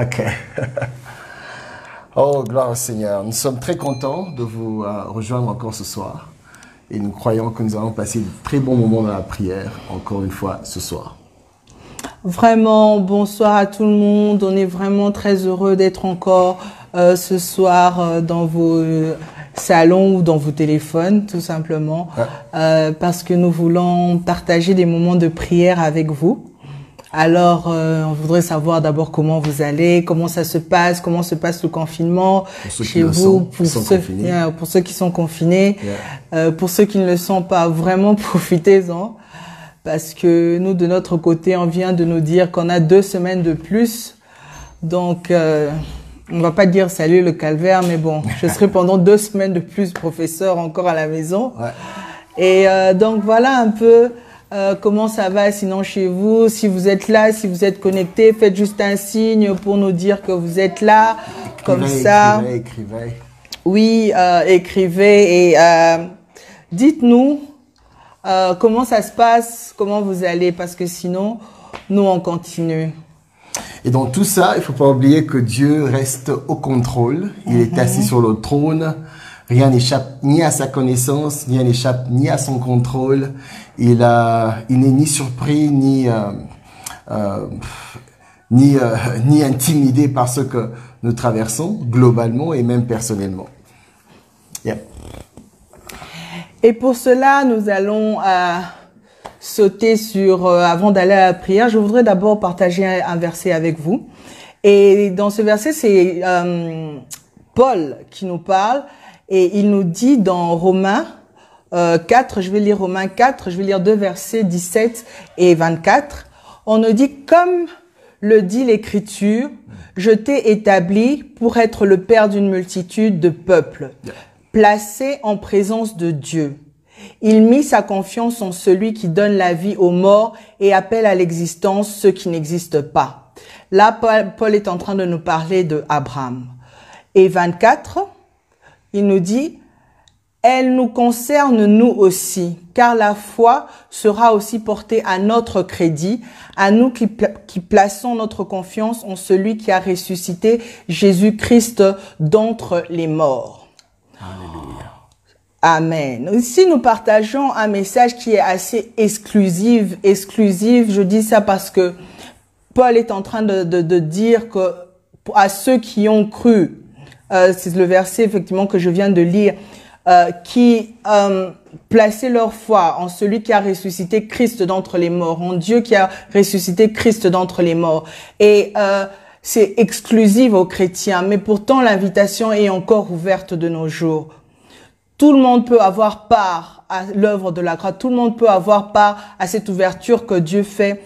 Ok. Oh, gloire au Seigneur. Nous sommes très contents de vous rejoindre encore ce soir. Et nous croyons que nous allons passer de très bons moments dans la prière, encore une fois, ce soir. Vraiment, bonsoir à tout le monde. On est vraiment très heureux d'être encore ce soir dans vos salons ou dans vos téléphones, tout simplement. Parce que nous voulons partager des moments de prière avec vous. Alors, on voudrait savoir d'abord comment vous allez, comment ça se passe le confinement chez vous, pour ceux qui sont confinés, pour ceux qui ne le sont pas, vraiment profitez-en, parce que nous, de notre côté, on vient de nous dire qu'on a 2 semaines de plus, donc on va pas dire salut le calvaire, mais bon, je serai pendant 2 semaines de plus professeur encore à la maison, et donc voilà un peu. Comment ça va sinon chez vous? Si vous êtes là, si vous êtes connecté, faites juste un signe pour nous dire que vous êtes là. Comme ça. Écrivez. Oui, écrivez et dites-nous comment ça se passe, comment vous allez, parce que sinon, nous, on continue. Et dans tout ça, il ne faut pas oublier que Dieu reste au contrôle. Il est assis sur le trône. Rien n'échappe ni à sa connaissance, rien n'échappe ni à son contrôle. Il n'est ni surpris, ni intimidé par ce que nous traversons globalement et même personnellement. Et pour cela, nous allons sauter sur, avant d'aller à la prière, je voudrais d'abord partager un verset avec vous. Et dans ce verset, c'est Paul qui nous parle. Et il nous dit dans Romains 4, je vais lire Romains 4, je vais lire 2 versets 17 et 24. On nous dit, comme le dit l'Écriture, je t'ai établi pour être le père d'une multitude de peuples, placé en présence de Dieu. Il mit sa confiance en celui qui donne la vie aux morts et appelle à l'existence ceux qui n'existent pas. Là, Paul est en train de nous parler de Abraham. Et 24, il nous dit, elle nous concerne nous aussi, car la foi sera aussi portée à notre crédit, à nous qui plaçons notre confiance en celui qui a ressuscité Jésus-Christ d'entre les morts. Alléluia. Amen. Ici, nous partageons un message qui est assez exclusif. Je dis ça parce que Paul est en train de dire que à ceux qui ont cru, c'est le verset effectivement que je viens de lire, qui plaçaient leur foi en celui qui a ressuscité Christ d'entre les morts, en Dieu qui a ressuscité Christ d'entre les morts. Et c'est exclusif aux chrétiens, mais pourtant l'invitation est encore ouverte de nos jours. Tout le monde peut avoir part à l'œuvre de la grâce, tout le monde peut avoir part à cette ouverture que Dieu fait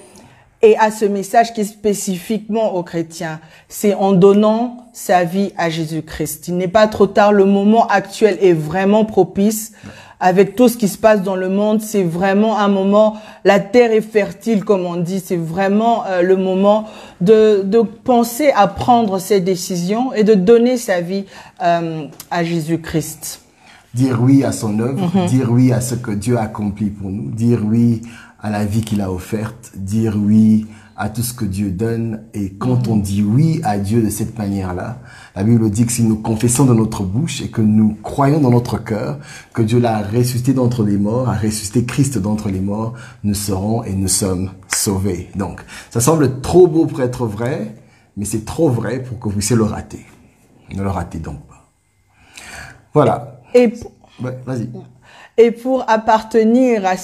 et à ce message qui est spécifiquement aux chrétiens. C'est en donnant sa vie à Jésus-Christ. Il n'est pas trop tard, le moment actuel est vraiment propice. Avec tout ce qui se passe dans le monde, c'est vraiment un moment, la terre est fertile comme on dit, c'est vraiment le moment de penser à prendre ses décisions et de donner sa vie à Jésus-Christ. Dire oui à son œuvre, dire oui à ce que Dieu a accompli pour nous, dire oui à la vie qu'il a offerte, dire oui à tout ce que Dieu donne. Et quand on dit oui à Dieu de cette manière-là, la Bible dit que si nous confessons de notre bouche et que nous croyons dans notre cœur que Dieu l'a ressuscité d'entre les morts, a ressuscité Christ d'entre les morts, nous serons et nous sommes sauvés. Donc, ça semble trop beau pour être vrai, mais c'est trop vrai pour que vous puissiez le rater. Ne le ratez donc pas. Voilà. Vas-y. Et pour appartenir à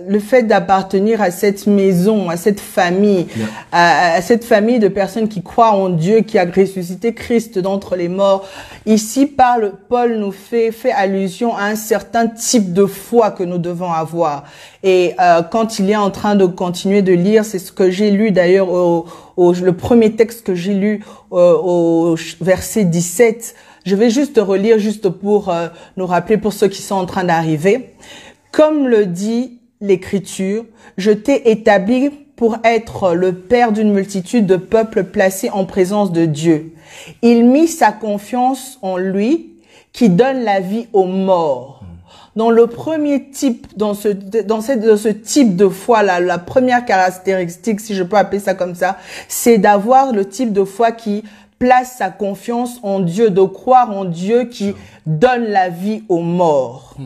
le fait d'appartenir à cette maison, à cette famille, à cette famille de personnes qui croient en Dieu, qui a ressuscité Christ d'entre les morts, ici Paul nous fait allusion à un certain type de foi que nous devons avoir. Et quand il est en train de continuer de lire, c'est ce que j'ai lu d'ailleurs le premier texte que j'ai lu au verset 17. Je vais juste relire, juste pour nous rappeler, pour ceux qui sont en train d'arriver. Comme le dit l'Écriture, je t'ai établi pour être le père d'une multitude de peuples placés en présence de Dieu. Il mit sa confiance en lui qui donne la vie aux morts. Dans le premier type, dans ce type de foi là, la première caractéristique, si je peux appeler ça comme ça, c'est d'avoir le type de foi qui place sa confiance en Dieu, de croire en Dieu qui donne la vie aux morts.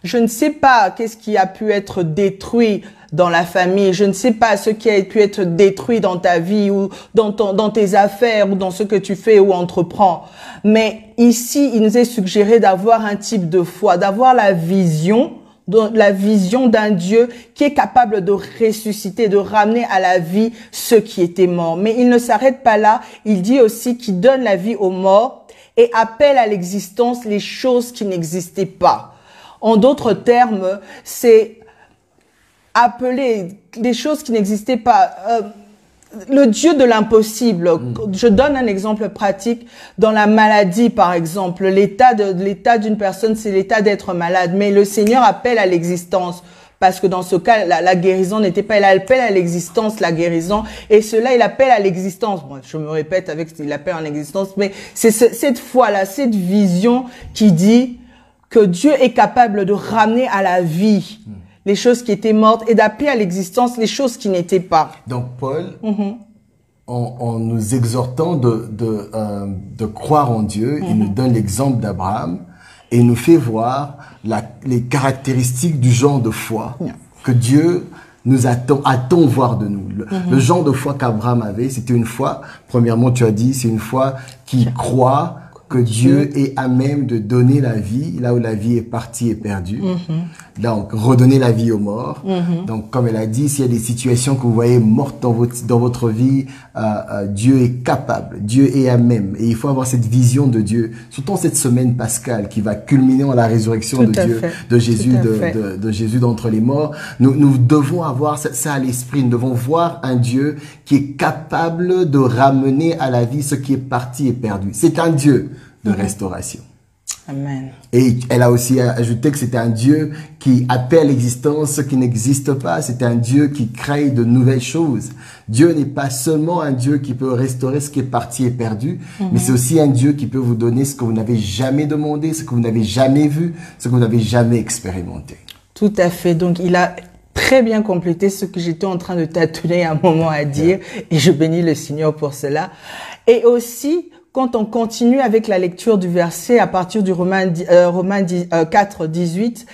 Je ne sais pas qu'est-ce qui a pu être détruit dans la famille. Je ne sais pas ce qui a pu être détruit dans ta vie ou dans tes affaires ou dans ce que tu fais ou entreprends. Mais ici, il nous est suggéré d'avoir un type de foi, d'avoir la vision d'un Dieu qui est capable de ressusciter, de ramener à la vie ceux qui étaient morts. Mais il ne s'arrête pas là. Il dit aussi qu'il donne la vie aux morts et appelle à l'existence les choses qui n'existaient pas. En d'autres termes, c'est appeler des choses qui n'existaient pas. Le Dieu de l'impossible. Je donne un exemple pratique. Dans la maladie, par exemple, l'état d'une personne, c'est l'état d'être malade. Mais le Seigneur appelle à l'existence. Parce que dans ce cas, la guérison n'était pas, il appelle à l'existence la guérison. Et cela, il appelle à l'existence. Bon, je me répète avec il appelle en existence. Mais c'est cette foi-là, cette vision qui dit que Dieu est capable de ramener à la vie les choses qui étaient mortes et d'appeler à l'existence les choses qui n'étaient pas. Donc Paul, en nous exhortant de croire en Dieu, il nous donne l'exemple d'Abraham et il nous fait voir les caractéristiques du genre de foi que Dieu nous attend voir de nous. Le genre de foi qu'Abraham avait, c'était une foi, premièrement tu as dit, c'est une foi qui croit que Dieu est à même de donner la vie, là où la vie est partie et perdue. Donc, redonner la vie aux morts. Donc, comme elle a dit, s'il y a des situations que vous voyez mortes dans votre vie, Dieu est capable, Dieu est à même. Et il faut avoir cette vision de Dieu, surtout en cette semaine pascale qui va culminer en la résurrection de Dieu, de Jésus, de Jésus d'entre les morts. Nous devons avoir ça à l'esprit. Nous devons voir un Dieu qui est capable de ramener à la vie ce qui est parti et perdu. C'est un Dieu de restauration. Amen. Et elle a aussi ajouté que c'était un Dieu qui appelle à l'existence ce qui n'existe pas. C'est un Dieu qui crée de nouvelles choses. Dieu n'est pas seulement un Dieu qui peut restaurer ce qui est parti et perdu, mais c'est aussi un Dieu qui peut vous donner ce que vous n'avez jamais demandé, ce que vous n'avez jamais vu, ce que vous n'avez jamais expérimenté. Tout à fait. Donc, il a très bien complété ce que j'étais en train de tâtonner un moment à dire, et je bénis le Seigneur pour cela. Et aussi, quand on continue avec la lecture du verset à partir du Romains 4, 18,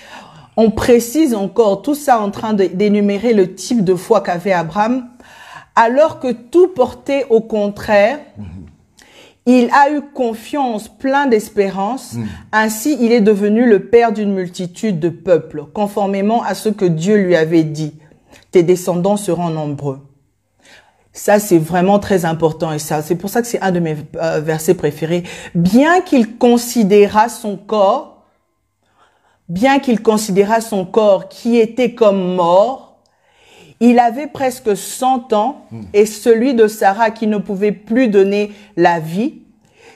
on précise encore tout ça en train d'énumérer le type de foi qu'avait Abraham, alors que tout portait au contraire. Il a eu confiance, plein d'espérance. Ainsi, il est devenu le père d'une multitude de peuples, conformément à ce que Dieu lui avait dit. Tes descendants seront nombreux. Ça, c'est vraiment très important et ça, c'est pour ça que c'est un de mes versets préférés. Bien qu'il considéra son corps qui était comme mort, il avait presque 100 ans et celui de Sarah qui ne pouvait plus donner la vie,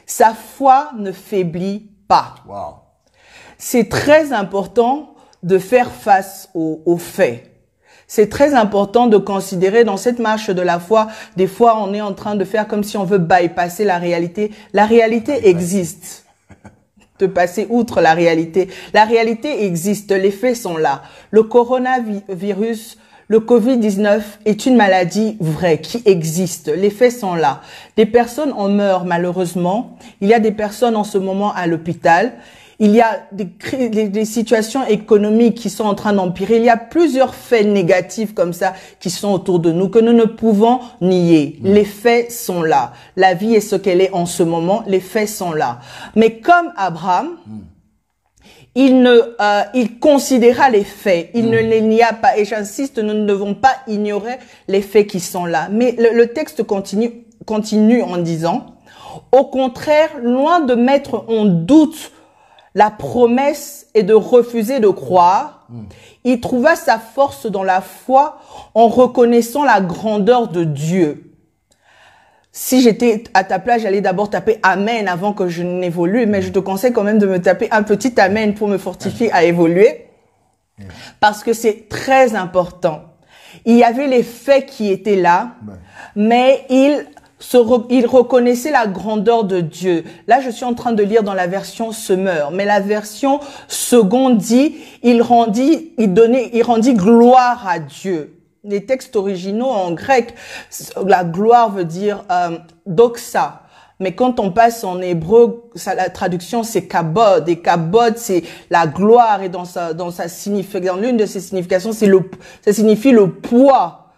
sa foi ne faiblit pas. Wow. C'est très important de faire face aux faits. C'est très important de considérer dans cette marche de la foi, des fois on est en train de faire comme si on veut bypasser la réalité. La réalité existe. De passer outre la réalité. La réalité existe, les faits sont là. Le coronavirus, le Covid-19 est une maladie vraie qui existe. Les faits sont là. Des personnes en meurent malheureusement. Il y a des personnes en ce moment à l'hôpital. Il y a des situations économiques qui sont en train d'empirer. Il y a plusieurs faits négatifs comme ça qui sont autour de nous que nous ne pouvons nier. Les faits sont là. La vie est ce qu'elle est en ce moment. Les faits sont là. Mais comme Abraham, il considéra les faits. Il ne les nia pas. Et j'insiste, nous ne devons pas ignorer les faits qui sont là. Mais le texte continue en disant, au contraire, loin de mettre en doute la promesse et de refuser de croire, il trouva sa force dans la foi en reconnaissant la grandeur de Dieu. Si j'étais à ta place, j'allais d'abord taper Amen avant que je n'évolue, mais je te conseille quand même de me taper un petit Amen pour me fortifier à évoluer, parce que c'est très important. Il y avait les faits qui étaient là, mais il il reconnaissait la grandeur de Dieu. Là, je suis en train de lire dans la version Semeur, mais la version seconde dit, il rendit gloire à Dieu. Les textes originaux en grec, la gloire veut dire doxa. Mais quand on passe en hébreu, la traduction c'est kabod, et kabod c'est la gloire, et dans l'une de ses significations, ça signifie le poids.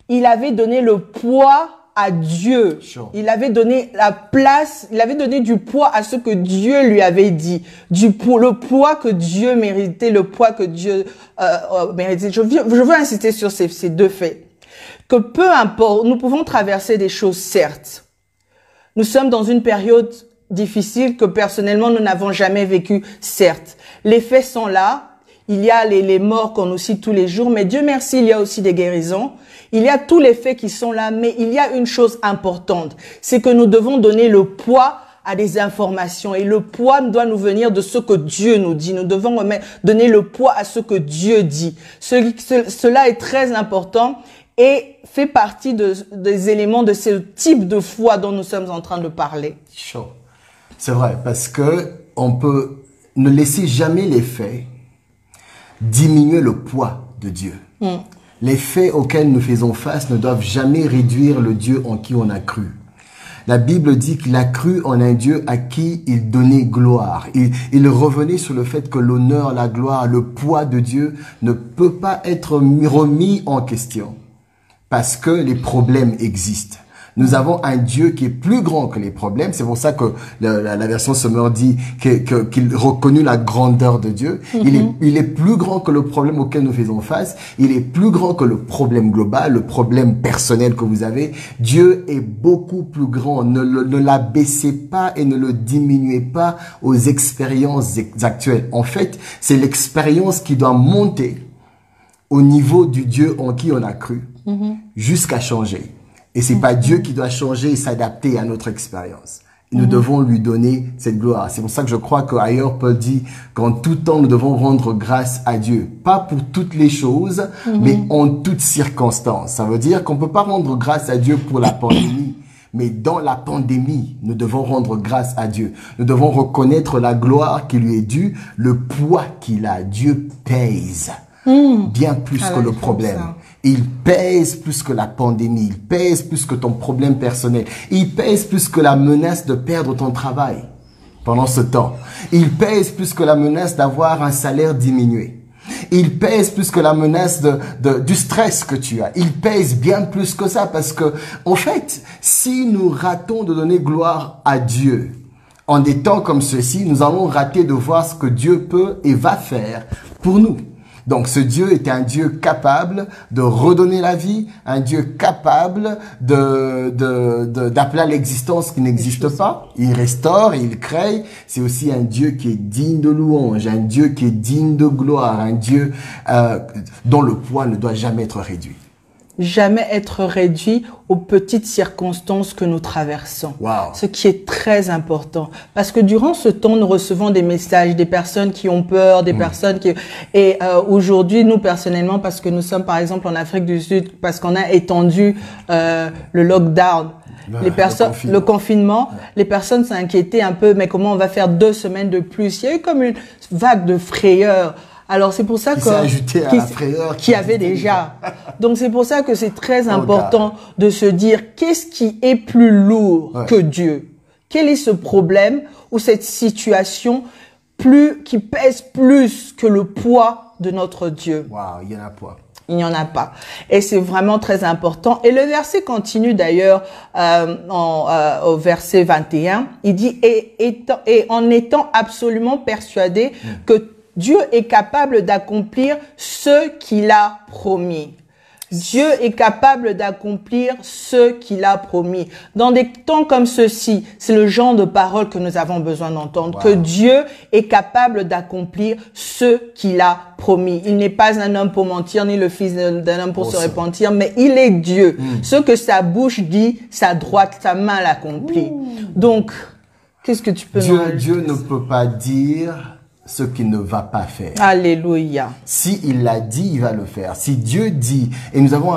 Il avait donné le poids à Dieu. Sure. Il avait donné la place, il avait donné du poids à ce que Dieu lui avait dit. Le poids que Dieu méritait, le poids que Dieu méritait. Je veux insister sur ces deux faits. Que peu importe, nous pouvons traverser des choses, certes. Nous sommes dans une période difficile que personnellement nous n'avons jamais vécue, certes. Les faits sont là. Il y a les morts qu'on nous cite tous les jours, mais Dieu merci, il y a aussi des guérisons. Il y a tous les faits qui sont là, mais il y a une chose importante, c'est que nous devons donner le poids à des informations, et le poids doit nous venir de ce que Dieu nous dit. Nous devons donner le poids à ce que Dieu dit. Cela est très important et fait partie des éléments de ce type de foi dont nous sommes en train de parler. Chaud. C'est vrai, parce que on peut ne laisser jamais les faits diminuer le poids de Dieu. Les faits auxquels nous faisons face ne doivent jamais réduire le Dieu en qui on a cru. La Bible dit qu'il a cru en un Dieu à qui il donnait gloire. Il revenait sur le fait que l'honneur, la gloire, le poids de Dieu ne peut pas être remis en question parce que les problèmes existent. Nous avons un Dieu qui est plus grand que les problèmes. C'est pour ça que la version Semeur dit qu'il reconnut la grandeur de Dieu. Il est plus grand que le problème auquel nous faisons face. Il est plus grand que le problème global, le problème personnel que vous avez. Dieu est beaucoup plus grand. Ne l'abaissez pas et ne le diminuez pas aux expériences actuelles. En fait, c'est l'expérience qui doit monter au niveau du Dieu en qui on a cru jusqu'à changer. Et c'est pas Dieu qui doit changer et s'adapter à notre expérience. Nous devons lui donner cette gloire. C'est pour ça que je crois qu'ailleurs, Paul dit qu'en tout temps, nous devons rendre grâce à Dieu. Pas pour toutes les choses, mais en toutes circonstances. Ça veut dire qu'on peut pas rendre grâce à Dieu pour la pandémie. Mais dans la pandémie, nous devons rendre grâce à Dieu. Nous devons reconnaître la gloire qui lui est due, le poids qu'il a. Dieu pèse bien plus que le problème. Il pèse plus que la pandémie, il pèse plus que ton problème personnel, il pèse plus que la menace de perdre ton travail pendant ce temps. Il pèse plus que la menace d'avoir un salaire diminué. Il pèse plus que la menace du stress que tu as. Il pèse bien plus que ça parce que, en fait, si nous ratons de donner gloire à Dieu en des temps comme ceux-ci, nous allons rater de voir ce que Dieu peut et va faire pour nous. Donc, ce Dieu est un Dieu capable de redonner la vie, un Dieu capable d'appeler à l'existence qui n'existe pas. Il restaure et il crée. C'est aussi un Dieu qui est digne de louange, un Dieu qui est digne de gloire, un Dieu dont le poids ne doit jamais être réduit. Jamais être réduit aux petites circonstances que nous traversons. Wow. Ce qui est très important. Parce que durant ce temps, nous recevons des messages, des personnes qui ont peur, des personnes qui... Et aujourd'hui, nous, personnellement, parce que nous sommes, par exemple, en Afrique du Sud, parce qu'on a étendu le lockdown, le confinement, les personnes s'inquiétaient un peu, mais comment on va faire 2 semaines de plus? Il y a eu comme une vague de frayeur. Alors c'est pour ça que ajouté à la frayeur qui avait déjà. Donc c'est pour ça que c'est très important de se dire qu'est-ce qui est plus lourd que Dieu? Quel est ce problème ou cette situation qui pèse plus que le poids de notre Dieu? Waouh, il y en a pas. Il n'y en a pas. Et c'est vraiment très important. Et le verset continue d'ailleurs au verset 21. Il dit et en étant absolument persuadé que Dieu est capable d'accomplir ce qu'il a promis. Dieu est capable d'accomplir ce qu'il a promis. Dans des temps comme ceux-ci, c'est le genre de parole que nous avons besoin d'entendre. Wow. Que Dieu est capable d'accomplir ce qu'il a promis. Il n'est pas un homme pour mentir, ni le fils d'un homme pour se repentir, mais il est Dieu. Ce que sa bouche dit, sa droite, sa main l'accomplit. Donc, qu'est-ce que tu peux nous rajouter? Dieu ne peut pas dire ce qu'il ne va pas faire. Alléluia. Si il l'a dit, il va le faire. Si Dieu dit, et nous avons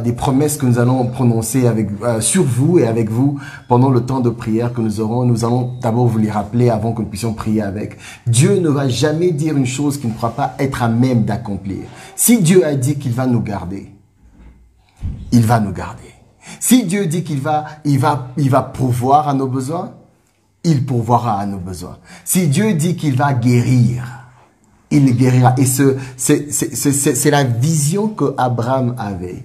des promesses que nous allons prononcer avec, sur vous et avec vous pendant le temps de prière que nous aurons, nous allons d'abord vous les rappeler avant que nous puissions prier avec. Dieu ne va jamais dire une chose qu'il ne pourra pas être à même d'accomplir. Si Dieu a dit qu'il va nous garder, il va nous garder. Si Dieu dit qu'il va pourvoir à nos besoins, il pourvoira à nos besoins. Si Dieu dit qu'il va guérir, il guérira. Et c'est la vision que Abraham avait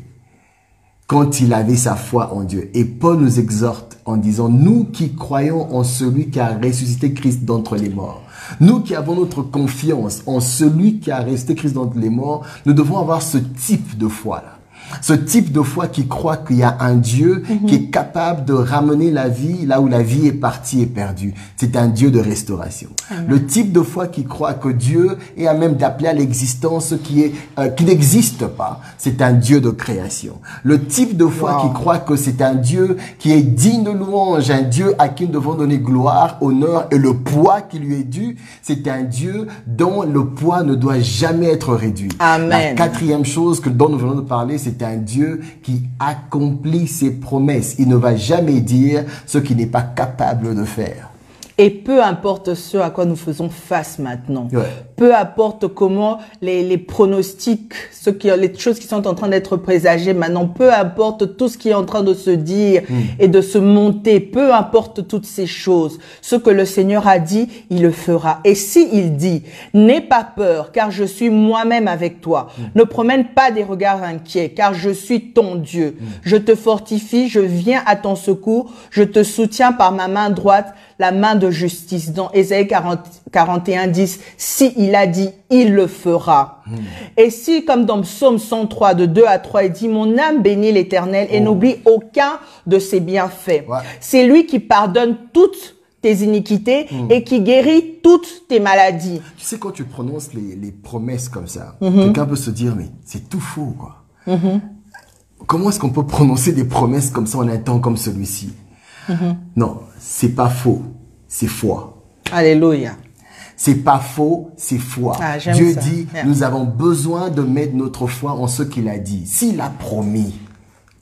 quand il avait sa foi en Dieu. Et Paul nous exhorte en disant, nous qui croyons en celui qui a ressuscité Christ d'entre les morts, nous qui avons notre confiance en celui qui a ressuscité Christ d'entre les morts, nous devons avoir ce type de foi-là. Ce type de foi qui croit qu'il y a un Dieu qui est capable de ramener la vie là où la vie est partie et perdue. C'est un Dieu de restauration. Amen. Le type de foi qui croit que Dieu est à même d'appeler à l'existence ce qui n'existe pas. C'est un Dieu de création. Le type de foi qui croit que c'est un Dieu qui est digne de louange, un Dieu à qui nous devons donner gloire, honneur et le poids qui lui est dû. C'est un Dieu dont le poids ne doit jamais être réduit. Amen. La quatrième chose dont nous venons de parler, c'est un Dieu qui accomplit ses promesses. Il ne va jamais dire ce qu'il n'est pas capable de faire. Et peu importe ce à quoi nous faisons face maintenant, ouais. Peu importe comment les pronostics, les choses qui sont en train d'être présagées maintenant, peu importe tout ce qui est en train de se dire et de se monter, peu importe toutes ces choses, ce que le Seigneur a dit, il le fera. Et si il dit, n'aie pas peur, car je suis moi-même avec toi, ne promène pas des regards inquiets, car je suis ton Dieu. Je te fortifie, je viens à ton secours, je te soutiens par ma main droite, la main de justice. Dans Ésaïe 41, 10, si il a dit, il le fera. Et si, comme dans Psaume 103, de 2 à 3, il dit, mon âme bénit l'Éternel et n'oublie aucun de ses bienfaits. Ouais. C'est lui qui pardonne toutes tes iniquités et qui guérit toutes tes maladies. Tu sais, quand tu prononces les promesses comme ça, quelqu'un peut se dire, mais c'est tout faux, quoi. Comment est-ce qu'on peut prononcer des promesses comme ça en un temps comme celui-ci? Non, c'est pas faux, c'est foi. Alléluia. C'est pas faux, c'est foi. Ah, Dieu ça. dit, nous avons besoin de mettre notre foi en ce qu'il a dit. S'il a promis,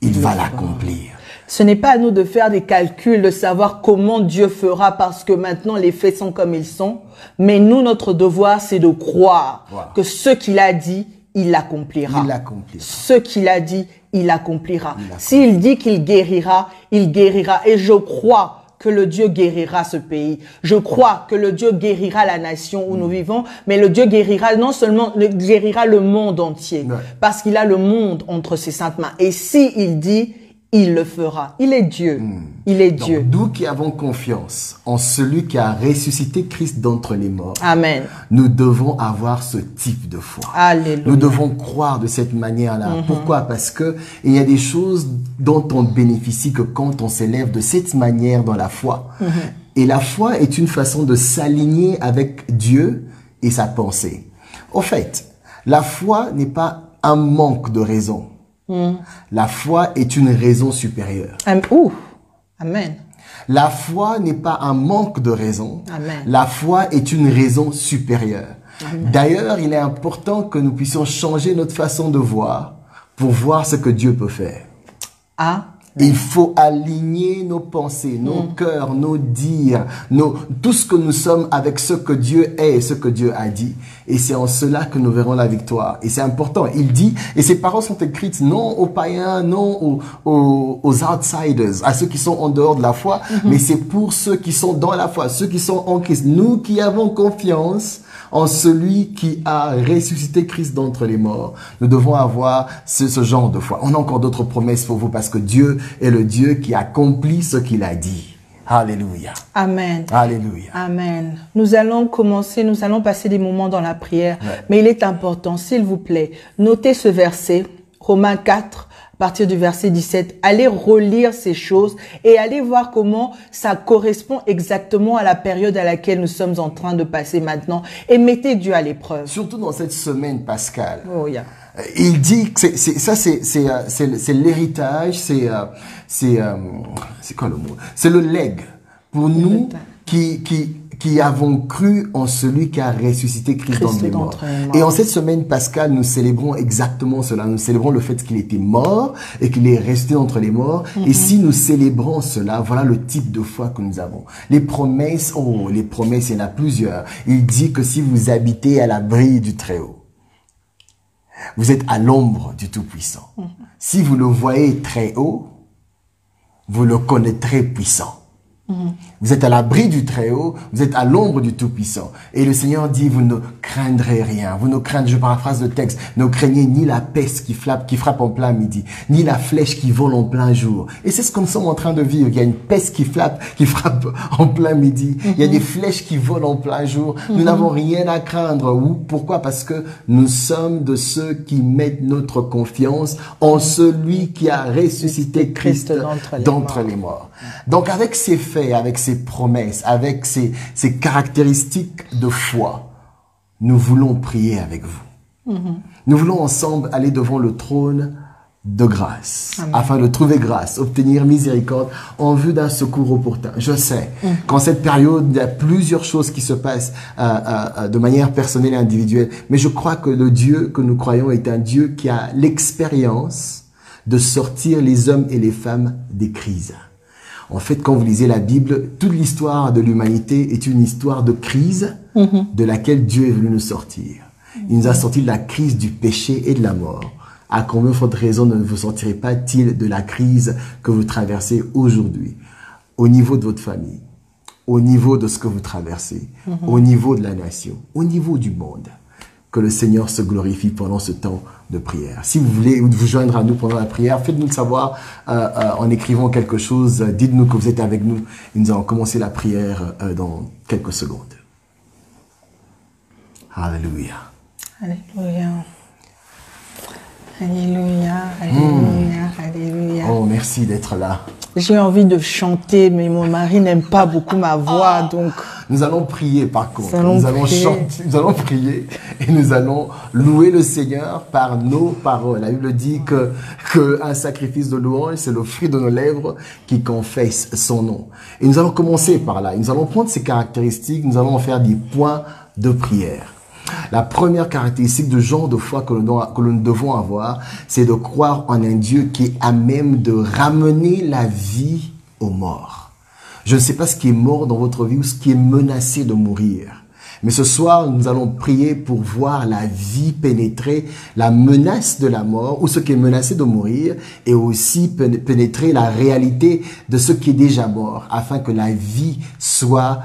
il va l'accomplir. Ce n'est pas à nous de faire des calculs, de savoir comment Dieu fera parce que maintenant les faits sont comme ils sont. Mais nous, notre devoir, c'est de croire que ce qu'il a dit, il l'accomplira. Il l'accomplira. Ce qu'il a dit, il l'accomplira. S'il dit qu'il guérira, il guérira. Et je crois que le Dieu guérira ce pays. Je crois que le Dieu guérira la nation où nous vivons, mais le Dieu guérira non seulement, guérira le monde entier, parce qu'il a le monde entre ses saintes mains. Et si il dit, il le fera. Il est Dieu. Il est Dieu. Donc, nous qui avons confiance en celui qui a ressuscité Christ d'entre les morts, Amen. Nous devons avoir ce type de foi. Alléluia. Nous devons croire de cette manière-là. Pourquoi? Parce que il y a des choses dont on ne bénéficie que quand on s'élève de cette manière dans la foi. Et la foi est une façon de s'aligner avec Dieu et sa pensée. Au fait, la foi n'est pas un manque de raison. La foi est une raison supérieure. Amen. La foi n'est pas un manque de raison. Amen. La foi est une raison supérieure. D'ailleurs, il est important que nous puissions changer notre façon de voir pour voir ce que Dieu peut faire. Il faut aligner nos pensées, nos cœurs, nos dires, tout ce que nous sommes avec ce que Dieu est et ce que Dieu a dit. Et c'est en cela que nous verrons la victoire. Et c'est important. Il dit, et ces paroles sont écrites non aux païens, non aux outsiders, à ceux qui sont en dehors de la foi, mais c'est pour ceux qui sont dans la foi, ceux qui sont en Christ. Nous qui avons confiance en celui qui a ressuscité Christ d'entre les morts. Nous devons avoir ce genre de foi. On a encore d'autres promesses pour vous parce que Dieu est le Dieu qui accomplit ce qu'il a dit. Alléluia. Amen. Alléluia. Amen. Nous allons passer des moments dans la prière, mais il est important, s'il vous plaît, notez ce verset, Romains 4, à partir du verset 17, allez relire ces choses et allez voir comment ça correspond exactement à la période à laquelle nous sommes en train de passer maintenant et mettez Dieu à l'épreuve. Surtout dans cette semaine pascale. Oh, yeah. Il dit que c'est l'héritage, c'est quoi le mot? C'est le legs pour nous qui qui avons cru en celui qui a ressuscité Christ d'entre les morts. Et en cette semaine pascale, nous célébrons exactement cela. Nous célébrons le fait qu'il était mort et qu'il est resté d'entre les morts. Et si nous célébrons cela, voilà le type de foi que nous avons. Les promesses, il y en a plusieurs. Il dit que si vous habitez à l'abri du Très-Haut, vous êtes à l'ombre du Tout-Puissant. Si vous le voyez très haut, vous le connaîtrez puissant. Vous êtes à l'abri du Très-Haut, vous êtes à l'ombre du Tout-Puissant. Et le Seigneur dit, vous ne craindrez rien. Vous ne craindrez, je paraphrase le texte, ne craignez ni la peste qui frappe en plein midi, ni la flèche qui vole en plein jour. Et c'est ce que nous sommes en train de vivre. Il y a une peste qui frappe en plein midi. Il y a des flèches qui volent en plein jour. Nous n'avons rien à craindre. Pourquoi? Parce que nous sommes de ceux qui mettent notre confiance en celui qui a ressuscité Christ d'entre les morts. Donc avec ces faits, avec ces promesses, avec ces caractéristiques de foi, nous voulons prier avec vous. Nous voulons ensemble aller devant le trône de grâce, afin de trouver grâce, obtenir miséricorde en vue d'un secours opportun. Je sais qu'en cette période, il y a plusieurs choses qui se passent de manière personnelle et individuelle, mais je crois que le Dieu que nous croyons est un Dieu qui a l'expérience de sortir les hommes et les femmes des crises. En fait, quand vous lisez la Bible, toute l'histoire de l'humanité est une histoire de crise de laquelle Dieu est venu nous sortir. Il nous a sorti de la crise du péché et de la mort. À combien de forte raison ne vous sortirez pas-il de la crise que vous traversez aujourd'hui, au niveau de votre famille, au niveau de ce que vous traversez, au niveau de la nation, au niveau du monde? Que le Seigneur se glorifie pendant ce temps de prière. Si vous voulez vous joindre à nous pendant la prière, faites-nous savoir en écrivant quelque chose. Dites-nous que vous êtes avec nous et nous allons commencer la prière dans quelques secondes. Alléluia. Alléluia. Alléluia, alléluia, alléluia. Oh, merci d'être là. J'ai envie de chanter, mais mon mari n'aime pas beaucoup ma voix, donc... Nous allons prier par contre. Nous allons chanter, nous allons prier et nous allons louer le Seigneur par nos paroles. La Bible dit que un sacrifice de louange, c'est le fruit de nos lèvres qui confesse son nom. Et nous allons commencer par là. Nous allons prendre ces caractéristiques, nous allons en faire des points de prière. La première caractéristique de genre de foi que nous devons avoir, c'est de croire en un Dieu qui est à même de ramener la vie aux morts. Je ne sais pas ce qui est mort dans votre vie ou ce qui est menacé de mourir. Mais ce soir, nous allons prier pour voir la vie pénétrer la menace de la mort ou ce qui est menacé de mourir et aussi pénétrer la réalité de ce qui est déjà mort afin que la vie soit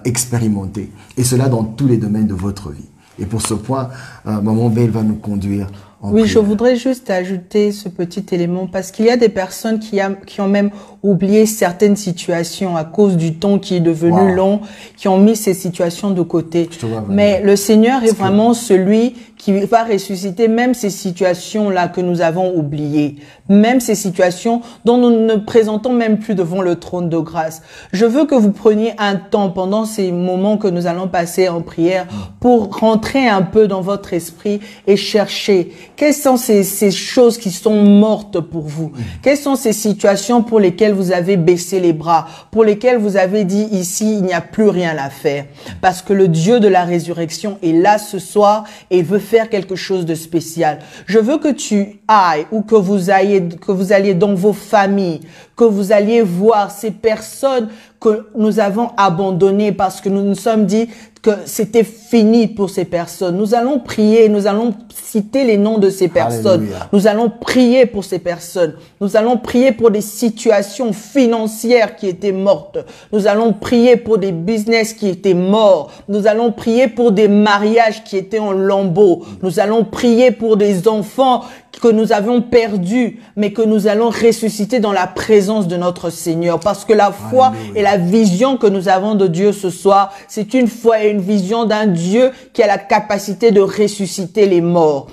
expérimentée. Et cela dans tous les domaines de votre vie. Et pour ce point, Maman Belle va nous conduire. Oui, je voudrais juste ajouter ce petit élément parce qu'il y a des personnes qui ont même oublié certaines situations à cause du temps qui est devenu long, qui ont mis ces situations de côté. Mais le Seigneur est vraiment celui qui va ressusciter même ces situations-là que nous avons oubliées, même ces situations dont nous ne présentons même plus devant le trône de grâce. Je veux que vous preniez un temps pendant ces moments que nous allons passer en prière pour rentrer un peu dans votre esprit et chercher quelles sont ces choses qui sont mortes pour vous. Quelles sont ces situations pour lesquelles vous avez baissé les bras, pour lesquelles vous avez dit ici, il n'y a plus rien à faire. Parce que le Dieu de la résurrection est là ce soir et veut faire quelque chose de spécial. Je veux que tu ailles ou que vous alliez dans vos familles, que vous alliez voir ces personnes que nous avons abandonnées parce que nous nous sommes dit que c'était fini pour ces personnes. Nous allons prier, nous allons citer les noms de ces personnes. Alléluia. Nous allons prier pour ces personnes. Nous allons prier pour des situations financières qui étaient mortes. Nous allons prier pour des business qui étaient morts. Nous allons prier pour des mariages qui étaient en lambeaux. Nous allons prier pour des enfants que nous avions perdus, mais que nous allons ressusciter dans la présence de notre Seigneur. Parce que la foi Alléluia. Et la vision que nous avons de Dieu ce soir, c'est une foi et une vision d'un Dieu qui a la capacité de ressusciter les morts.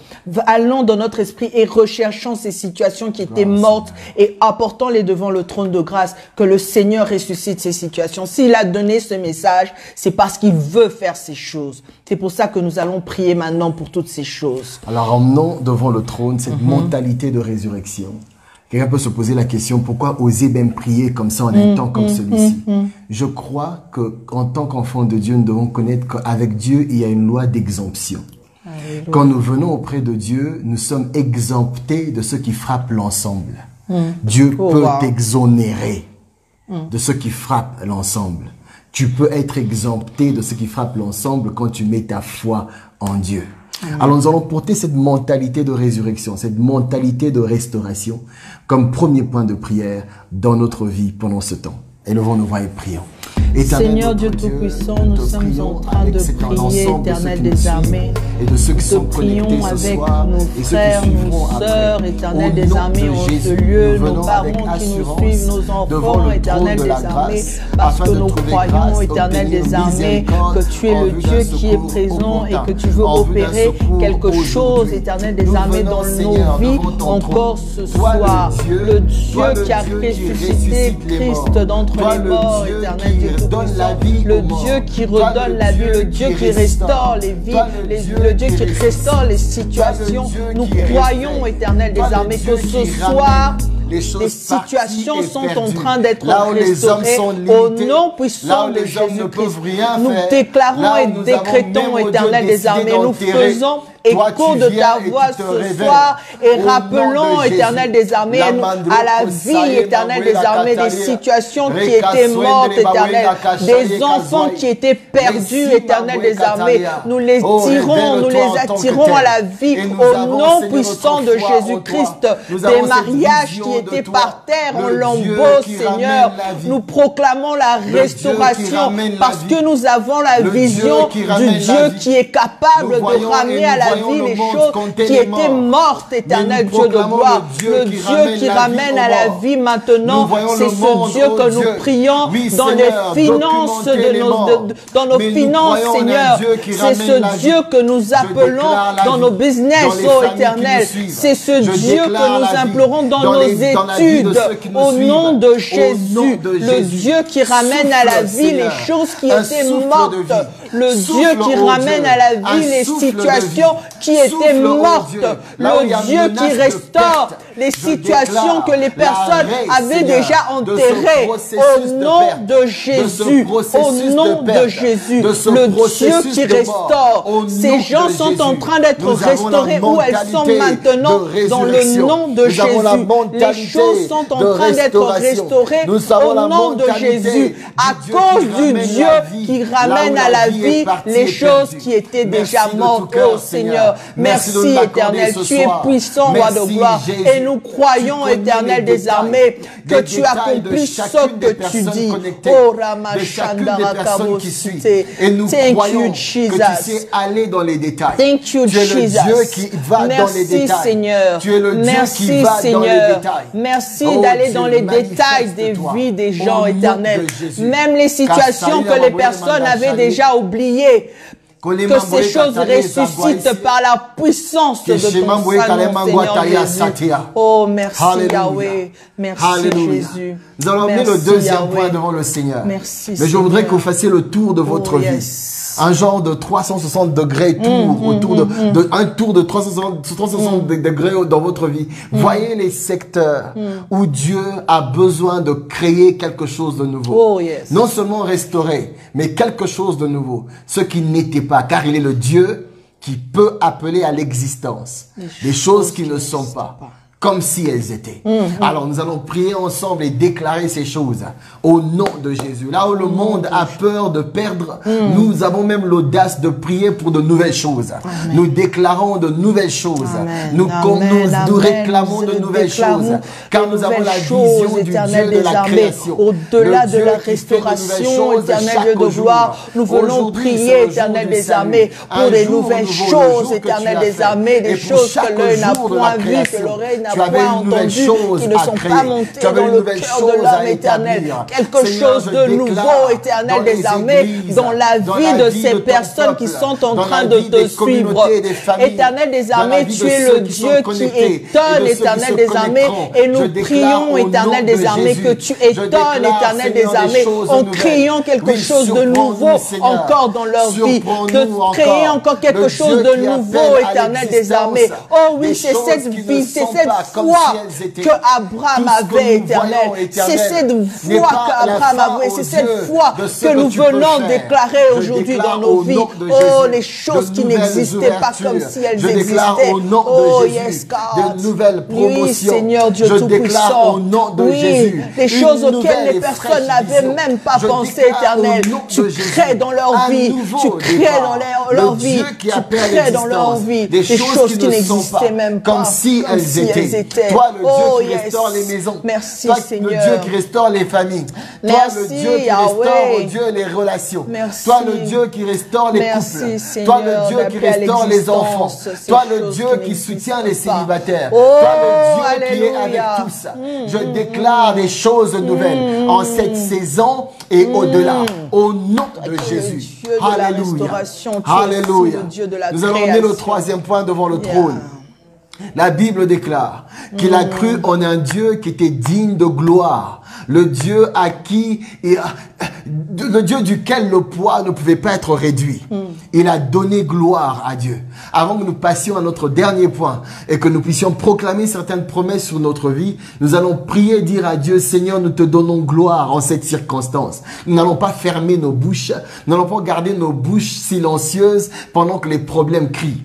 Allons dans notre esprit et recherchons ces situations qui étaient mortes et apportons-les devant le trône de grâce, que le Seigneur ressuscite ces situations. S'il a donné ce message, c'est parce qu'il veut faire ces choses. C'est pour ça que nous allons prier maintenant pour toutes ces choses. Alors emmenons devant le trône cette mentalité de résurrection Quelqu'un peut se poser la question, pourquoi oser même prier comme ça en un temps comme celui-ci? Je crois qu'en tant qu'enfant de Dieu, nous devons connaître qu'avec Dieu, il y a une loi d'exemption. Quand nous venons auprès de Dieu, nous sommes exemptés de ce qui frappe l'ensemble. Dieu peut t'exonérer de ce qui frappe l'ensemble. Tu peux être exempté de ce qui frappe l'ensemble quand tu mets ta foi en Dieu. Alors nous allons porter cette mentalité de résurrection, cette mentalité de restauration comme premier point de prière dans notre vie pendant ce temps. Élevons nos voix et prions. Seigneur Dieu Tout-Puissant, nous sommes en train de prier, Éternel des armées. Et de ceux qui sont prions avec nos frères, nos sœurs, Éternel des armées, en ce lieu, nos parents qui nous suivent, nos enfants, Éternel des armées, parce que nous croyons, Éternel des armées, que tu es le Dieu qui est présent et que tu veux opérer quelque chose, Éternel des armées, dans nos vies encore ce soir. Le Dieu qui a ressuscité Christ d'entre les morts, Éternel Dieu Tout-Puissant, le Dieu qui redonne la vie, le Dieu qui restaure les vies, le Dieu qui restaure les situations. Nous croyons, Éternel des armées, que ce soir, les situations sont en train d'être restaurées au nom puissant de Jésus-Christ. Nous déclarons et décrétons, Éternel des armées, nous faisons écho de ta voix ce soir et rappelons, Éternel des armées, à la vie, Éternel des armées, des situations qui étaient mortes, Éternel, des enfants qui étaient perdus, Éternel des armées. Nous les tirons, nous les attirons à la vie au nom puissant de Jésus-Christ. Des mariages qui étaient par terre en lambeaux, Seigneur, nous proclamons la restauration parce que nous avons la vision du Dieu qui est capable de ramener à la vie les choses qui étaient mortes, Éternel Dieu de gloire. Le Dieu qui ramène à la vie maintenant, c'est ce Dieu que nous prions dans les finances dans nos finances, Seigneur. C'est ce Dieu que nous appelons dans nos business, ô Éternel. C'est ce Dieu que nous implorons dans nos études, au nom de Jésus. Le Dieu qui ramène à la vie les choses qui étaient mortes. Le Dieu qui ramène à la vie les situations qui étaient mortes. Le Dieu qui restaure les situations que les personnes avaient déjà enterrées. Au nom de Jésus. Au nom de Jésus. Le Dieu qui restaure. Ces gens sont en train d'être restaurés où elles sont maintenant dans le nom de Jésus. Les choses sont en train d'être restaurées au nom de Jésus. À cause du Dieu qui ramène à la vie les choses qui étaient déjà mortes, oh Seigneur. Merci, Éternel. Tu es puissant, roi de gloire. Et nous croyons, Éternel des armées, que tu accomplis ce que tu dis. Oh, Ramachandarakamosite. Thank you, Jesus. Que tu sais aller dans les détails. Thank you, Jesus. Tu es le Dieu qui va dans les détails. Merci, Seigneur. Tu es le Dieu qui va dans les détails. Merci d'aller dans les détails des vies des gens, Éternel. Même les situations que les personnes avaient déjà oubliées. Que ces choses ressuscitent par la puissance de ton Saint-Nom, Seigneur Jésus. Oh, merci Yahweh. Merci Jésus. Nous allons amener le deuxième point devant le Seigneur. Merci. Mais je voudrais que vous fassiez le tour de votre vie. Un genre de 360 degrés un tour de 360 degrés dans votre vie. Voyez les secteurs où Dieu a besoin de créer quelque chose de nouveau. Oh, yes. Non seulement restaurer, mais quelque chose de nouveau. Ce qui n'était pas, car il est le Dieu qui peut appeler à l'existence des choses qui ne sont pas. Comme si elles étaient. Alors nous allons prier ensemble et déclarer ces choses au nom de Jésus. Là où le monde a peur de perdre, nous avons même l'audace de prier pour de nouvelles choses. Amen. Nous déclarons de nouvelles choses. Nous réclamons de nouvelles choses. Car nous avons la vision du Dieu de la création. Au-delà de la restauration, Éternel Dieu de gloire, nous voulons prier, Éternel des armées, pour des nouvelles choses, Éternel des armées, des choses que l'œil n'a point vues, que l'oreille n'a point entendu, qui ne sont pas montées dans le cœur de l'homme éternel. Quelque chose de nouveau, Éternel des armées, dans la vie de ces personnes qui sont en train de te suivre. Éternel des armées, tu es le Dieu qui étonne, Éternel des armées, et nous prions, Éternel des armées, que tu étonnes, Éternel des armées, en créant quelque chose de nouveau encore dans leur vie, de créer encore quelque chose de nouveau, Éternel des armées. Oh oui, c'est cette vie, c'est cette comme foi si elles étaient. que Abraham Tout ce que avait, nous Éternel. voyons, C'est cette n'est foi pas la qu'Abraham fin, avait. ô C'est cette Dieu, foi de ce que nous tu peux venons faire. déclarer Je aujourd'hui déclare dans nos au vies. nom de Oh, Jésus les choses de qui nouvelles n'existaient pas ouvertures. comme si elles Je existaient. déclare au nom de Oh, Jésus yes, God. de nouvelles promotions. Oui, Seigneur Dieu Je Tout-Puissant. déclare au nom de oui, Jésus les une choses auxquelles nouvelle les et personnes fraîche n'avaient vision. même pas Je pensé, déclare au Éternel. nom Tu de Jésus crées dans leur un vie. nouveau Tu crées départ. dans leur Le vie. Dieu qui Tu appelle à crées dans leur l'existence vie des choses qui ne n'existaient sont pas même pas. comme si elles étaient. Toi, le Oh, Dieu qui yes. restaure les maisons. Merci, Toi, Seigneur. le Dieu qui restaure les familles. Toi, Merci, le Dieu qui Yahweh. restaure, oh Dieu, les relations. Merci. Toi, le Dieu qui restaure les Merci, couples. Seigneur, Toi, le Dieu qui d'appeler à restaure les l'existence enfants. ces Toi, le choses Dieu qui qui soutient n'existent les pas. célibataires. Oh, Toi, le Dieu qui est alléluia. avec tous. Je déclare des choses nouvelles en cette saison et au-delà. Au nom de Tu es le Jésus. Dieu de la Alléluia. restauration. Tu es aussi Alléluia. le Dieu de la Nous allons emmener le création. troisième point devant le Yeah. trône. La Bible déclare qu'il a cru en un Dieu qui était digne de gloire. Le Dieu à qui, le Dieu duquel le poids ne pouvait pas être réduit. Il a donné gloire à Dieu. Avant que nous passions à notre dernier point et que nous puissions proclamer certaines promesses sur notre vie, nous allons prier et dire à Dieu, Seigneur, nous te donnons gloire en cette circonstance. Nous n'allons pas fermer nos bouches. Nous n'allons pas garder nos bouches silencieuses pendant que les problèmes crient.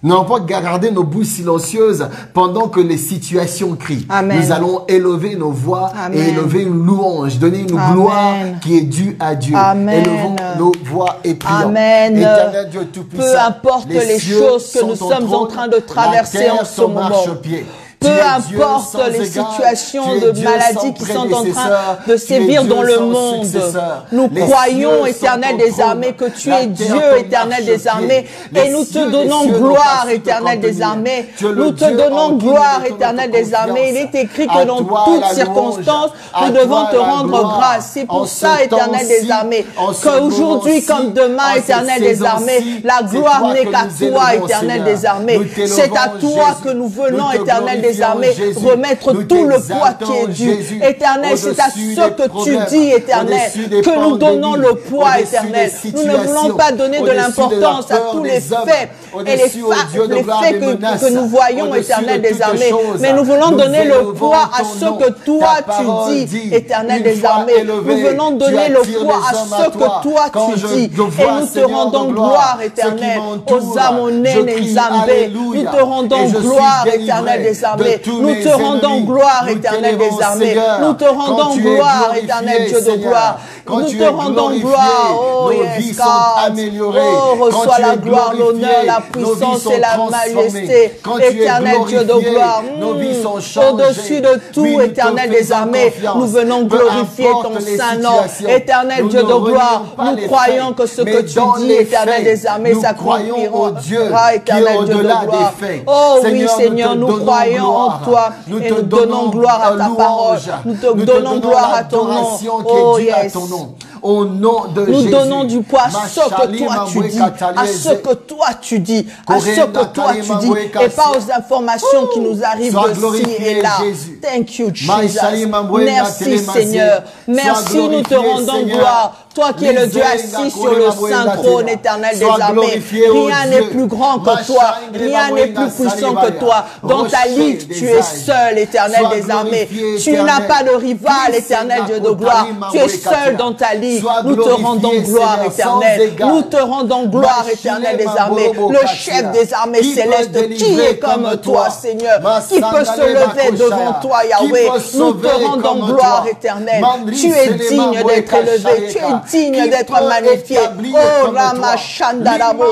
Nous n'allons pas garder nos bouches silencieuses pendant que les situations crient. Amen. Nous allons élever nos voix Amen. et élever une louange, donner une Amen. gloire qui est due à Dieu. Amen. Élevons nos voix et prions. Amen. Éternel Dieu Tout-Puissant, Peu importe les cieux choses que sont nous ton sommes en trône, train de traverser la terre en ce ton moment. marchepied. Peu Tu es Dieu importe sans les égal, situations tu es de Dieu maladie sans qui sont en train prédécesseur, de tu es sévir Dieu dans le sans monde. successeur. Nous Les croyons, cieux Éternel sont des ton armées, que trône, tu la es terre Dieu, ton Éternel des marchepied. armées, Les et nous te cieux des donnons cieux n'ont gloire, pas su te Éternel des contenir. armées. Tu es le Nous te Dieu en donnons qui nous gloire, mettons Éternel notre des armées. Il est confiance. écrit À que dans toi toutes la circonstances, louange, à nous devons toi te la rendre gloire. grâce. C'est En pour ce ça, Éternel temps-ci, des armées, en ce qu'aujourd'hui moment-ci, comme demain, en cette Éternel des saison-ci, armées, la c'est gloire toi n'est que qu'à nous toi, élevons, Éternel Seigneur. des armées. Nous t'élevons, C'est à toi Jésus. que nous Nous venons, te Éternel des glorifions, armées, Jésus. remettre Nous tout le poids qui est t'exaltons, dû. Jésus. Éternel, c'est à Au-dessus ce des que tu problèmes, dis, Éternel, au-dessus des que nous donnons pandémies, le poids, au-dessus Éternel. des Nous ne voulons situations, pas donner de au-dessus de la l'importance à peur tous des les hommes, faits et les au-dessus, ô Dieu de gloire, faits des menaces, que nous voyons, au-dessus Éternel de des toutes armées. choses. Mais nous voulons Nous donner le élevons poids à ton ce nom. que toi Ta parole tu dit, dis, Éternel une des fois armées. élevé, Nous venons tu donner le attires poids les à hommes à ce toi. que toi Quand tu je dis. le vois, Et nous te Seigneur rendons de gloire, gloire, ceux qui Éternel. m'entourent, Aux amonés, je les crie zambés. Nous Alléluia. te rendons Et je suis gloire, délivré Éternel des de armées. tous Nous mes te rendons ennemis. gloire, Nous Éternel t'élevons, des armées. Seigneur. Nous te Quand rendons tu es gloire, glorifié, Éternel Dieu de Seigneur. gloire. Quand Nous tu te es rendons glorifié, gloire. Oh, nos yes, vies sont God. améliorées. Oh, Quand reçois tu la es gloire, glorifié, l'honneur, la nos vies puissance sont et la transformées. majesté. Quand tu es Éternel Dieu de glorifié, gloire. nos vies sont changées. Au-dessus de tout, Oui, nous te Éternel des faisons armées, confiance. nous venons Peu glorifier importe ton les saint nom. situations, Éternel nous Dieu ne de gloire, renions pas nous les croyons faits, que ce mais que tu dans dis, les Éternel faits, des armées, nous croyons s'accompliront. au Dieu Ah, qui est Éternel Dieu de au-delà gloire. des faits. Oh oui, Seigneur, Seigneur, nous te nous donnons croyons gloire. en toi Nous et te nous donnons gloire à ta louange. parole. Nous te Nous donnons gloire à ton nom. l'adoration qui Oh est due à yes. ton nom. Au nom de Nous Jésus. donnons du poids à ce que toi tu dis, à ce que toi tu dis, à ce que toi tu dis, et pas aux informations qui nous arrivent Sois de ci glorifié, et là. Jésus. Thank you, Jesus. Maïsali, Merci, Seigneur. Merci, nous te glorifié, rendons Seigneur. gloire. Toi qui es le Dieu assis sur le saint trône éternel des armées. Rien n'est plus grand que toi. Rien n'est plus puissant que toi. Dans ta ligue, tu es seul, éternel des armées. Tu n'as pas de rival, éternel Dieu de gloire. Tu es seul dans ta ligue. Nous te rendons gloire, éternel. Nous te rendons gloire, éternel des armées. Le chef des armées célestes, qui est comme toi, Seigneur? Qui peut se lever devant toi, Yahweh? Nous te rendons gloire, éternel. Tu es digne d'être élevé. Tu es digne d'être magnifié. Oh, Ramashandarabo,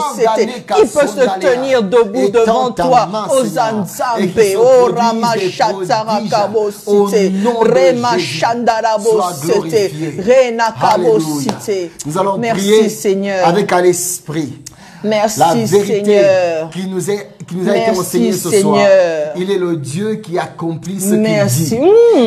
qui peut se tenir debout devant toi? Oh, Zanzambe. Oh, Ramashatarabo, Remashandarabo, Renakabo, Nous allons merci, prier Seigneur. avec à l'esprit. Merci, La vérité Seigneur. qui nous a été Merci, enseignée ce Seigneur. soir. Il est le Dieu qui accomplit ce qu'il Merci. dit.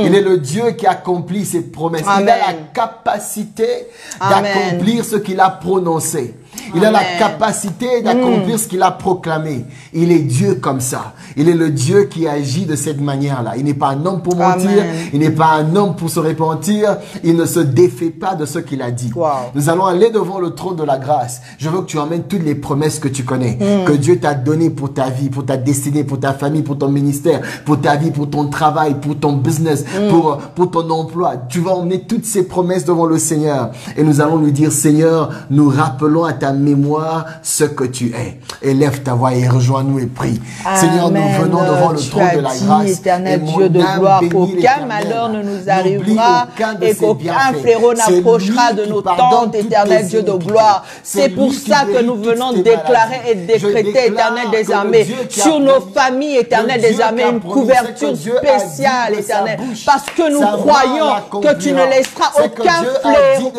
Il est le Dieu qui accomplit ses promesses. Amen. Il a la capacité Amen. d'accomplir ce qu'il a prononcé. Il a la capacité d'accomplir ce qu'il a proclamé. Il est Dieu comme ça. Il est le Dieu qui agit de cette manière-là. Il n'est pas un homme pour mentir. Il n'est pas un homme pour se repentir. Il ne se défait pas de ce qu'il a dit. Nous allons aller devant le trône de la grâce. Je veux que tu emmènes toutes les promesses que tu connais, que Dieu t'a données pour ta vie, pour ta destinée, pour ta famille, pour ton ministère, pour ta vie, pour ton travail, pour ton business, pour ton emploi. Tu vas emmener toutes ces promesses devant le Seigneur. Et nous allons lui dire, Seigneur, nous rappelons à ta mémoire ce que tu es. Élève ta voix et rejoins-nous et prie. Seigneur, nous venons devant le trône de la grâce. Éternel Dieu de gloire, qu'aucun malheur ne nous arrivera et qu'aucun fléau n'approchera de nos tentes, éternel Dieu de gloire. C'est pour ça que nous venons déclarer et décréter, éternel des armées, sur nos familles, éternel des armées, une couverture spéciale, éternel, parce que nous croyons que tu ne laisseras aucun fléau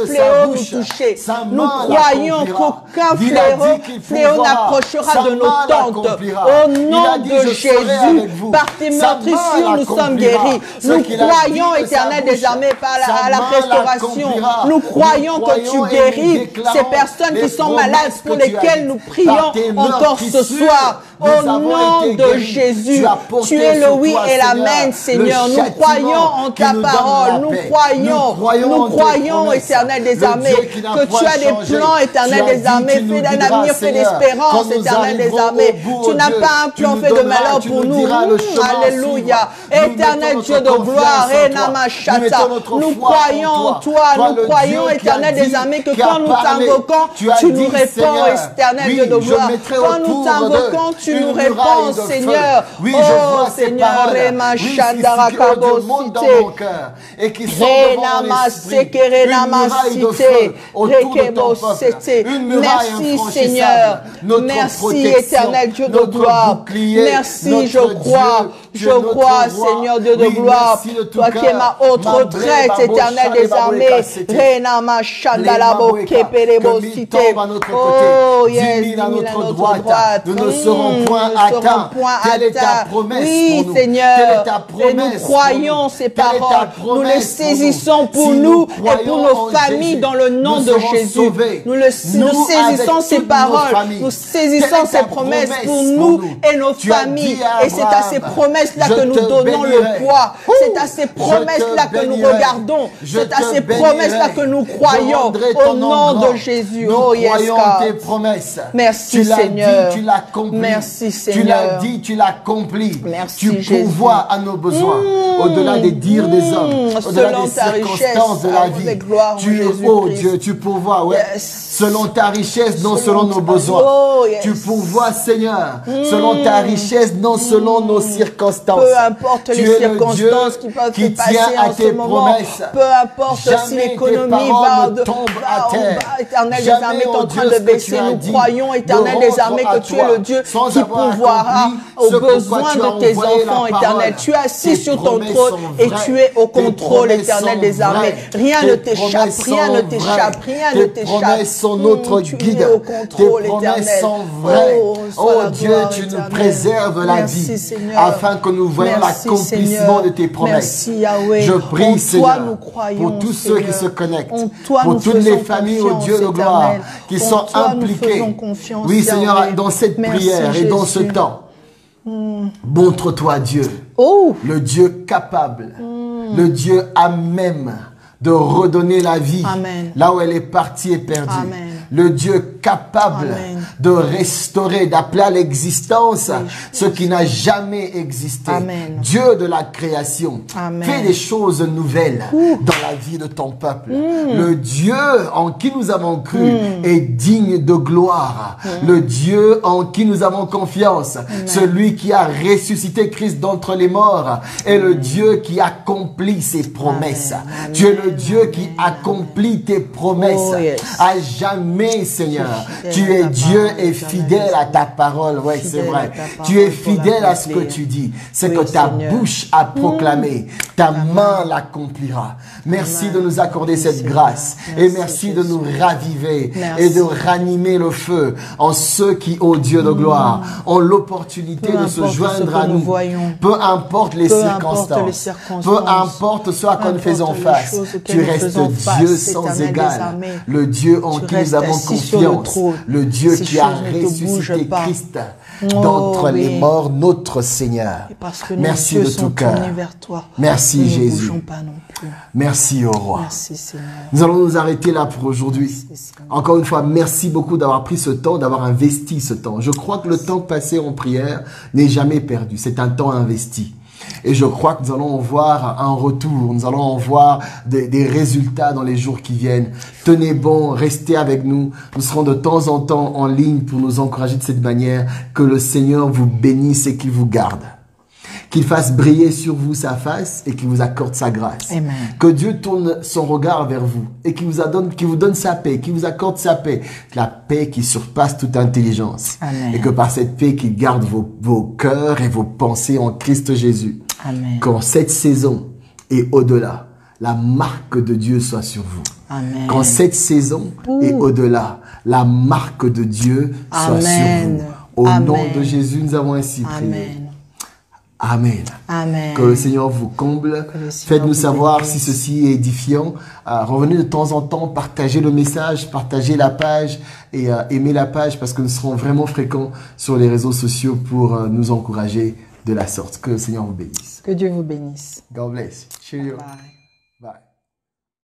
nous toucher. Nous croyons qu'aucun fléau n'approchera de nos tentes. Au nom de Jésus, par tes meurtrissures, nous sommes guéris. Nous croyons, éternel des armées, à la restauration. Nous croyons que tu guéris ces personnes qui sont malades, pour lesquelles nous prions encore ce soir. Au nom de Jésus, tu es le oui et l'amen, Seigneur. Nous croyons en ta parole. Nous croyons, éternel des armées, que tu as des plans, éternel des armées, fait d'un avenir, fait d'espérance, éternel des armées. Tu n'as pas un plan fait de malheur pour nous. Alléluia. Éternel Dieu de gloire, nous croyons en toi. Nous croyons, éternel des armées, que quand nous t'invoquons, tu nous réponds, éternel Dieu de gloire. Quand nous t'invoquons, tu nous réponds, Seigneur. Oh, Seigneur, Rema Chandara Kabo Cité. Renama Sekerenama Cité. Rekebo Cité. Merci, Seigneur. Merci, éternel Dieu de gloire. Merci, je crois, Seigneur Dieu de gloire. Toi qui es ma haute retraite, éternel des armées. Renama Chandalabo Keperebo Cité. Oh, yes, à notre droite. Nous ne serons point atteints. Quelle est ta promesse oui, pour nous? Seigneur. Quelle est ta promesse? Et nous croyons ces paroles. Nous les saisissons pour nous et pour nos familles dans le nom de Jésus. Nous saisissons ces paroles. Nous saisissons ces promesses pour nous et nos familles. Et c'est à ces promesses-là que nous donnons le poids. C'est à ces promesses-là que nous regardons. C'est à ces promesses-là que nous croyons. Au nom de Jésus. Oh, yes, God. Merci, Seigneur. Tu l'as accompli. Merci, Seigneur. Tu l'as dit, tu l'as accompli. Merci, tu pourvois à nos besoins, au-delà des dires des hommes, au-delà des circonstances de la vie. Tu es, oh Dieu, tu pourvois, ouais. Selon ta richesse, non selon nos besoins. Oh, yes. Tu pourvois, Seigneur, selon ta richesse, non selon nos circonstances. Peu importe les circonstances qui peuvent se passer en ce moment. Peu importe si l'économie va à terre. Éternel des armées est en train de baisser. Nous croyons, éternel des armées, que tu es le Dieu qui pourvoira aux besoins de tes enfants, éternel. Tu es assis sur ton trône et tu es au contrôle, éternel des armées. Rien ne t'échappe, rien ne t'échappe, rien ne t'échappe. Sont notre guide. Tes promesses sont vraies. Oh Dieu, tu nous préserves la vie afin que nous voyions l'accomplissement de tes promesses. Je prie, Seigneur, pour tous ceux qui se connectent, pour toutes les familles, oh Dieu de gloire, qui sont impliquées. Oui, Seigneur, dans cette prière et dans ce temps. Montre-toi, Dieu, le Dieu capable, le Dieu à même de redonner la vie là où elle est partie et perdue. Amen. Le Dieu capable de restaurer, d'appeler à l'existence ce qui n'a jamais existé. Amen. Dieu de la création, fais des choses nouvelles dans la vie de ton peuple. Le Dieu en qui nous avons cru est digne de gloire. Le Dieu en qui nous avons confiance, celui qui a ressuscité Christ d'entre les morts, est le Dieu qui accomplit ses promesses. Tu es le Dieu qui accomplit tes promesses à jamais. Seigneur, tu es Dieu et fidèle à ta parole. Oui, c'est vrai. Tu es fidèle à ce que tu dis. C'est que ta bouche a proclamé, ta main l'accomplira. Merci de nous accorder cette grâce et merci de nous raviver et de ranimer le feu en ceux qui, ô Dieu de gloire, ont l'opportunité de se joindre à nous. Peu importe les circonstances, peu importe ce à quoi nous faisons face, tu restes Dieu sans égal, le Dieu en qui nous avons confiance, puissance, le Dieu qui a ressuscité Christ d'entre les morts, notre Seigneur. Merci de tout cœur. Merci Jésus. Merci au roi. Merci Seigneur. Nous allons nous arrêter là pour aujourd'hui. Encore une fois, merci beaucoup d'avoir pris ce temps, d'avoir investi ce temps. Je crois que le temps passé en prière n'est jamais perdu. C'est un temps investi. Et je crois que nous allons en voir un retour, nous allons en voir des résultats dans les jours qui viennent. Tenez bon, restez avec nous. Nous serons de temps en temps en ligne pour nous encourager de cette manière. Que le Seigneur vous bénisse et qu'il vous garde. Qu'il fasse briller sur vous sa face et qu'il vous accorde sa grâce. Amen. Que Dieu tourne son regard vers vous et qu'il vous donne sa paix, qu'il vous accorde sa paix. La paix qui surpasse toute intelligence. Amen. Et que par cette paix qu'il garde vos cœurs et vos pensées en Christ Jésus. Amen. Qu'en cette saison et au-delà, la marque de Dieu soit sur vous. Amen. Qu'en cette saison et au-delà, la marque de Dieu soit sur vous. Au nom de Jésus, nous avons ainsi prié. Amen. Amen. Que le Seigneur vous comble. Faites-nous savoir si ceci est édifiant. Revenez de temps en temps, partagez le message, partagez la page et aimez la page parce que nous serons vraiment fréquents sur les réseaux sociaux pour nous encourager de la sorte. Que le Seigneur vous bénisse. Que Dieu vous bénisse. God bless. Cheerio. Bye.